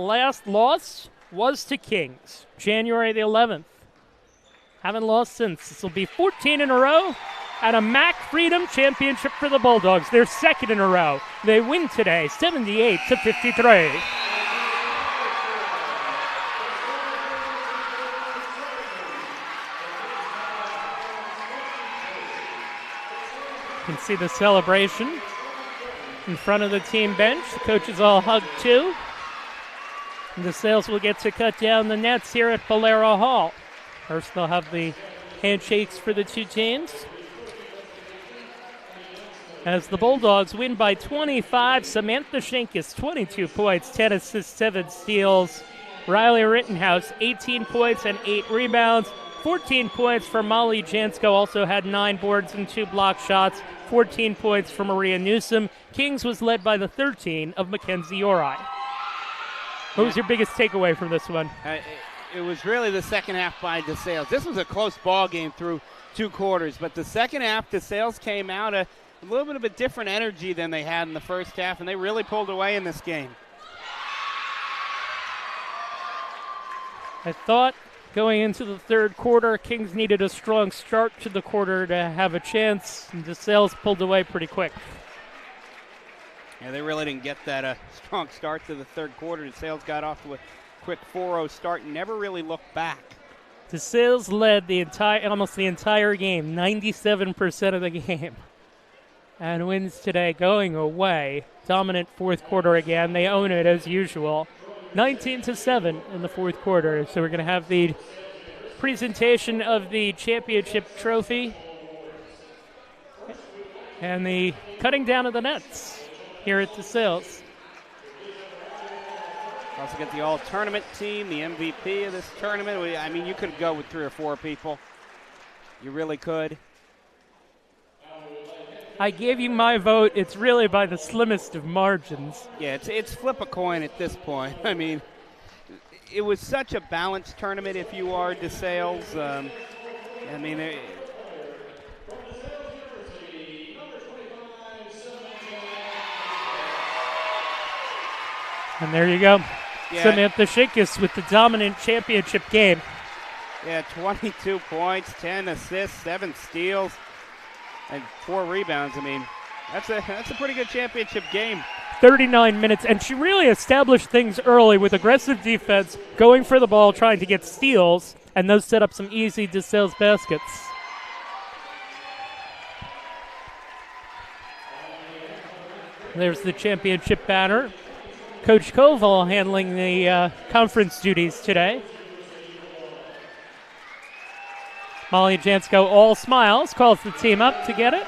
last loss was to Kings, January the 11th. Haven't lost since. This will be 14 in a row and a MAC Freedom Championship for the Bulldogs, their second in a row. They win today, 78-53. You can see the celebration in front of the team bench. The coaches all hug too. And DeSales will get to cut down the nets here at Valera Hall. First they'll have the handshakes for the two teams. As the Bulldogs win by 25, Samantha Shinkus, 22 points, 10 assists, 7 steals. Riley Rittenhouse, 18 points and 8 rebounds. 14 points for Molly Jansko, also had 9 boards and 2 block shots. 14 points for Maria Newsom. Kings was led by the 13 of Mackenzie Ori. What was your biggest takeaway from this one? It was really the second half by DeSales. This was a close ball game through 2 quarters, but the second half, DeSales came out a little bit of a different energy than they had in the first half, and they really pulled away in this game. I thought going into the third quarter, Kings needed a strong start to the quarter to have a chance, and DeSales pulled away pretty quick. Yeah, they really didn't get that strong start to the third quarter. DeSales got off to a quick 4-0 start and never really looked back. DeSales led almost the entire game, 97% of the game, and wins today going away. Dominant fourth quarter again. They own it as usual. 19-7 in the fourth quarter. So we're going to have the presentation of the championship trophy and the cutting down of the nets here at DeSales. Also get the all-tournament team, the MVP of this tournament. I mean, you could go with 3 or 4 people. You really could. I gave you my vote. It's really by the slimmest of margins. Yeah, it's flip a coin at this point. I mean, it was such a balanced tournament if you are DeSales. I mean, and there you go. Yeah. Samantha Shinkus with the dominant championship game. Yeah, 22 points, 10 assists, 7 steals, and 4 rebounds. I mean, that's a pretty good championship game. 39 minutes, and she really established things early with aggressive defense, going for the ball, trying to get steals, and those set up some easy DeSales baskets. There's the championship banner. Coach Koval handling the conference duties today. Molly Jansko, all smiles, calls the team up to get it.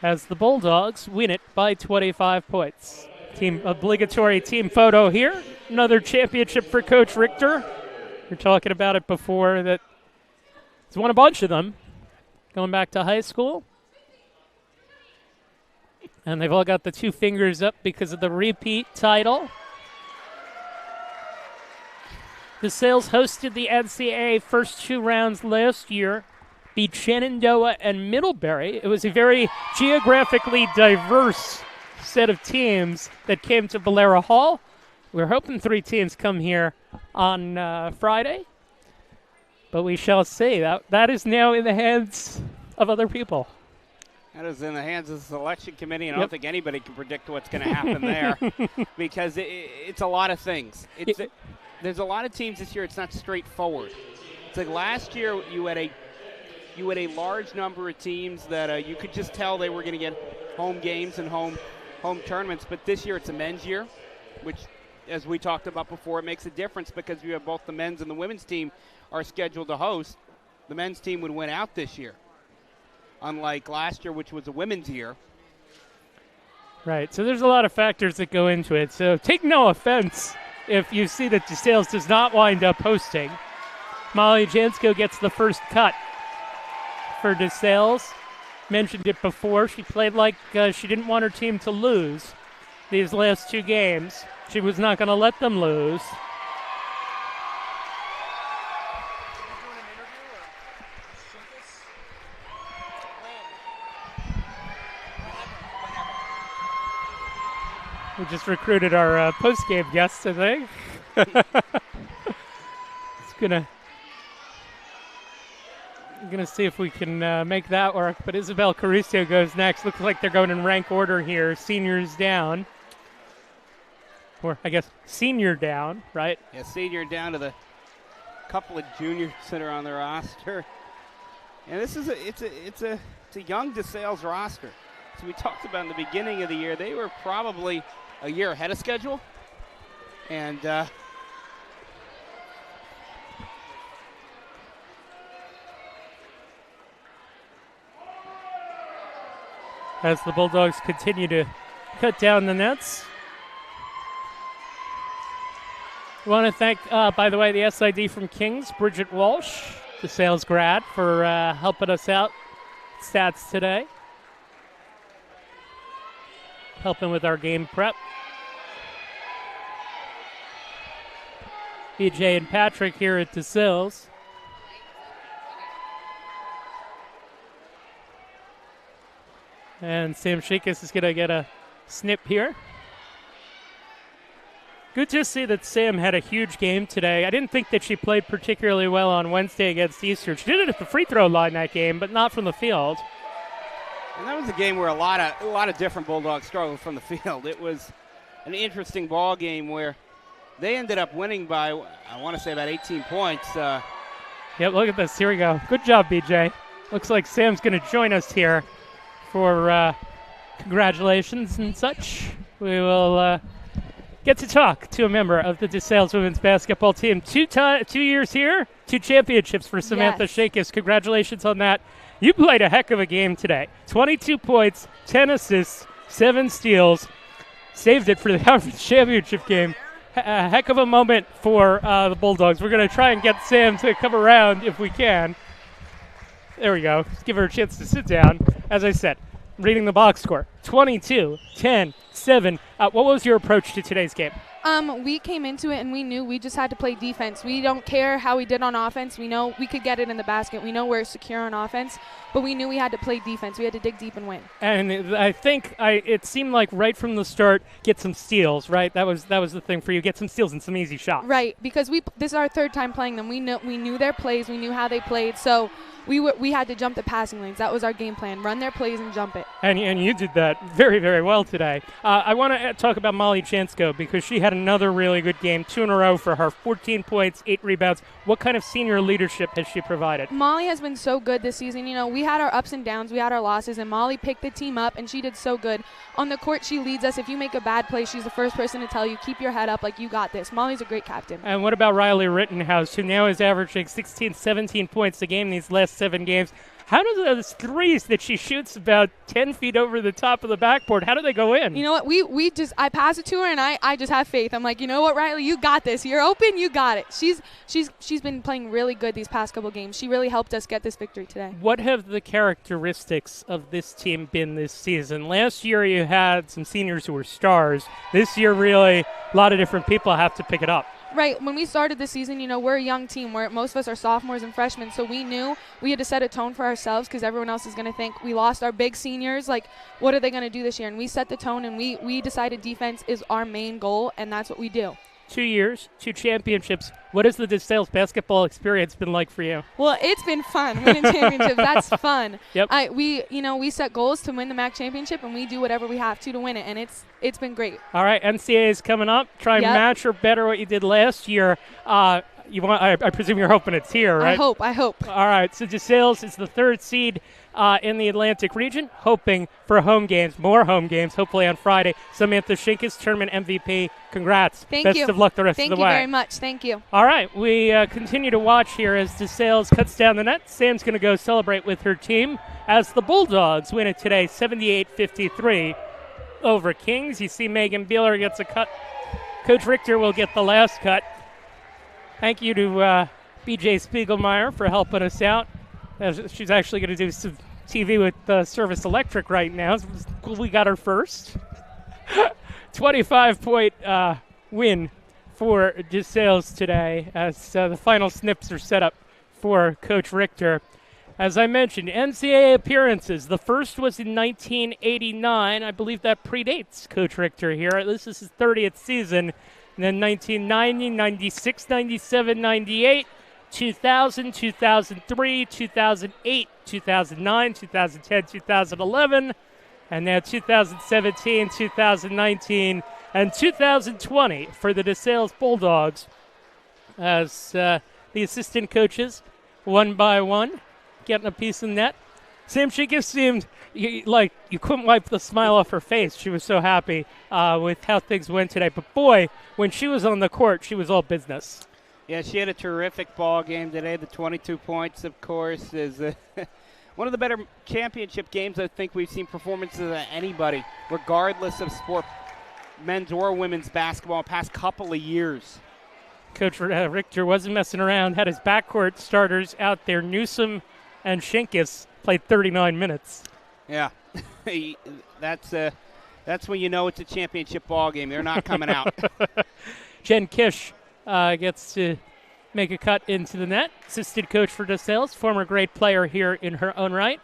As the Bulldogs win it by 25 points. Team obligatory team photo here. Another championship for Coach Richter. We were talking about it before that he's won a bunch of them going back to high school. And they've all got the 2 fingers up because of the repeat title. DeSales hosted the NCAA first 2 rounds last year, beat Shenandoah and Middlebury. It was a very geographically diverse set of teams that came to Valera Hall. We're hoping 3 teams come here on Friday, but we shall see. That is now in the hands of other people. That is in the hands of the selection committee, and I don't think anybody can predict what's going to happen there because it's a lot of things. There's a lot of teams this year. It's not straightforward. It's like last year you had a large number of teams that you could just tell they were going to get home games and home tournaments, but this year it's a men's year, which, as we talked about before, it makes a difference because you have both the men's and the women's team are scheduled to host. The men's team would win out this year, unlike last year, which was a women's year. Right, so there's a lot of factors that go into it. So take no offense if you see that DeSales does not wind up hosting. Molly Jansko gets the first cut for DeSales. Mentioned it before. She played like she didn't want her team to lose these last 2 games. She was not going to let them lose. We just recruited our post-game guest, I think. I'm gonna see if we can make that work. But Isabel Caruso goes next. Looks like they're going in rank order here. Seniors down. Or I guess senior down, right? Yeah, senior down to the couple of juniors that are on the roster. And this is it's a young DeSales roster. So we talked about in the beginning of the year, they were probably a year ahead of schedule. And as the Bulldogs continue to cut down the nets. I want to thank, by the way, the SID from Kings, Bridget Walsh, the sales grad, for helping us out stats today. Helping with our game prep. BJ and Patrick here at DeSales. And Sam Shinkus is going to get a snip here. Good to see that Sam had a huge game today. I didn't think that she played particularly well on Wednesday against Eastern. She did it at the free throw line that game, but not from the field. And that was a game where a lot of different Bulldogs struggled from the field. It was an interesting ball game where they ended up winning by, I want to say, about 18 points. Yep, look at this. Here we go. Good job, BJ. Looks like Sam's going to join us here for congratulations and such. We will get to talk to a member of the DeSales women's basketball team. 2 years here, 2 championships for Samantha Shinkus. Congratulations on that. You played a heck of a game today. 22 points, 10 assists, 7 steals. Saved it for the conference championship game. A heck of a moment for the Bulldogs. We're going to try and get Sam to come around if we can. There we go. Let's give her a chance to sit down. As I said, reading the box score, 22, 10, 7. What was your approach to today's game? We came into it and we knew we just had to play defense. We don't care how we did on offense. We know we could get it in the basket. We know we're secure on offense, but we knew we had to play defense. We had to dig deep and win. And I think it seemed like right from the start, get some steals, right? That was the thing for you. Get some steals and some easy shots. Right, because this is our third time playing them. We knew their plays. We knew how they played. So we had to jump the passing lanes. That was our game plan. Run their plays and jump it. And you did that very, very well today. I want to talk about Molly Chansko because she had another really good game, 2 in a row for her, 14 points, 8 rebounds. What kind of senior leadership has she provided? Molly has been so good this season. You know, we had our ups and downs, we had our losses, and Molly picked the team up, and she did so good. On the court, she leads us. If you make a bad play, she's the first person to tell you, keep your head up, like you got this. Molly's a great captain. And what about Riley Rittenhouse, who now is averaging 16, 17 points a game these last 7 games? How do those threes that she shoots about 10 feet over the top of the backboard, how do they go in? You know what? I pass it to her, and I just have faith. I'm like, you know what, Riley? You got this. You're open. You got it. She's been playing really good these past couple games. She really helped us get this victory today. What have the characteristics of this team been this season? Last year you had some seniors who were stars. This year, really, a lot of different people have to pick it up. Right. When we started the season, you know, we're a young team where most of us are sophomores and freshmen, so we knew we had to set a tone for ourselves because everyone else is going to think we lost our big seniors. Like, what are they going to do this year? And we set the tone, and we decided defense is our main goal, and that's what we do. 2 years, 2 championships. What has the DeSales basketball experience been like for you? Well, it's been fun winning championships. That's fun. Yep. We set goals to win the MAC championship, and we do whatever we have to win it, and it's been great. All right, NCAA is coming up. Try and match or better what you did last year. I presume you're hoping it's here, right? I hope. All right, so DeSales is the 3rd seed in the Atlantic region, hoping for more home games, hopefully on Friday. Samantha Shinkus, tournament MVP. Congrats. Thank you. Best of luck the rest of the way. Thank you very much. Thank you. All right, we continue to watch here as DeSales cuts down the net. Sam's going to go celebrate with her team as the Bulldogs win it today, 78-53 over Kings. You see Megan Beeler gets a cut. Coach Richter will get the last cut. Thank you to BJ Spiegelmeyer for helping us out. She's actually going to do some TV with Service Electric right now. We got her first. 25-point win for DeSales today as the final snips are set up for Coach Richter. As I mentioned, NCAA appearances. The first was in 1989. I believe that predates Coach Richter here. This is his 30th season. And then 1990, 96, 97, 98, 2000, 2003, 2008, 2009, 2010, 2011, and now 2017, 2019, and 2020 for the DeSales Bulldogs as the assistant coaches, one by one, getting a piece of net. Sam Shinkus seemed like you couldn't wipe the smile off her face. She was so happy with how things went today. But boy, when she was on the court, she was all business. Yeah, she had a terrific ball game today. The 22 points, of course, is one of the better championship games I think we've seen performances of anybody, regardless of sport, men's or women's basketball, in the past couple of years. Coach Richter wasn't messing around, had his backcourt starters out there. Newsom and Shinkus played 39 minutes. Yeah, that's when you know it's a championship ball game. They're not coming out. Jen Kish gets to make a cut into the net. Assistant coach for DeSales, former great player here in her own right.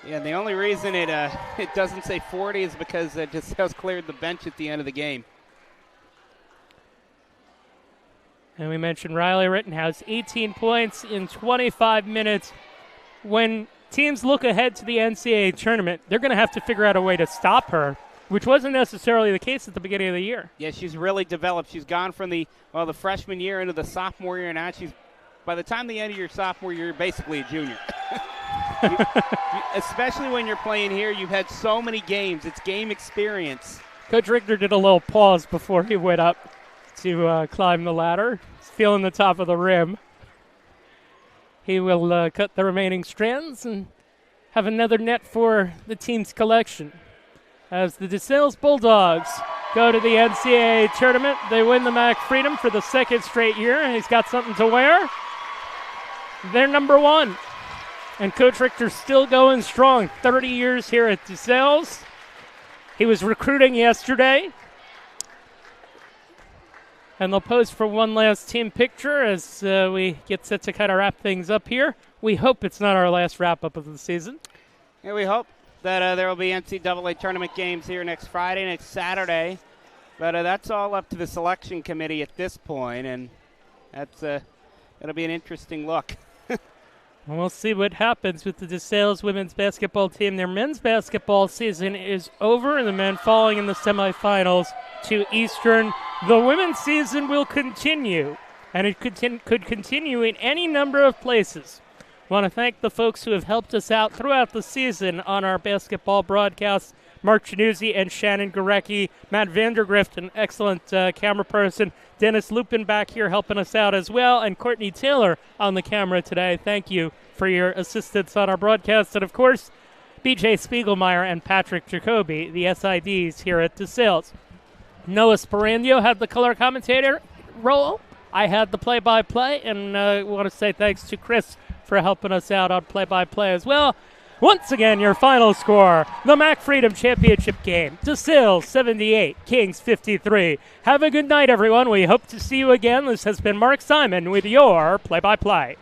Yeah, and the only reason it doesn't say 40 is because DeSales cleared the bench at the end of the game. And we mentioned Riley Rittenhouse, 18 points in 25 minutes. When teams look ahead to the NCAA tournament, they're going to have to figure out a way to stop her, which wasn't necessarily the case at the beginning of the year. Yeah, she's really developed. She's gone from the freshman year into the sophomore year, and now by the time the end of your sophomore year, you're basically a junior. Especially when you're playing here, you've had so many games. It's game experience. Coach Richter did a little pause before he went up to climb the ladder. He's feeling the top of the rim. He will cut the remaining strands and have another net for the team's collection. As the DeSales Bulldogs go to the NCAA tournament, they win the MAC Freedom for the second straight year. He's got something to wear. They're number one. And Coach Richter's still going strong. 30 years here at DeSales. He was recruiting yesterday. And they'll pose for one last team picture as we get set to kind of wrap things up here. We hope it's not our last wrap-up of the season. Yeah, we hope that there will be NCAA tournament games here next Friday, next Saturday. But that's all up to the selection committee at this point, and that'll be an interesting look. And we'll see what happens with the DeSales women's basketball team. Their men's basketball season is over, and the men falling in the semifinals to Eastern. The women's season will continue, and it could continue in any number of places. I want to thank the folks who have helped us out throughout the season on our basketball broadcasts. Mark Januzzi and Shannon Gorecki, Matt Vandergrift, an excellent camera person, Dennis Lupin back here helping us out as well, and Courtney Taylor on the camera today. Thank you for your assistance on our broadcast. And, of course, BJ Spiegelmeyer and Patrick Jacoby, the SIDs here at DeSales. Noah Sparandio had the color commentator role. I had the play-by-play, and I want to say thanks to Chris for helping us out on play-by-play as well. Once again, your final score, the MAC Freedom Championship game. DeSales 78, Kings 53. Have a good night, everyone. We hope to see you again. This has been Mark Simon with your play-by-play.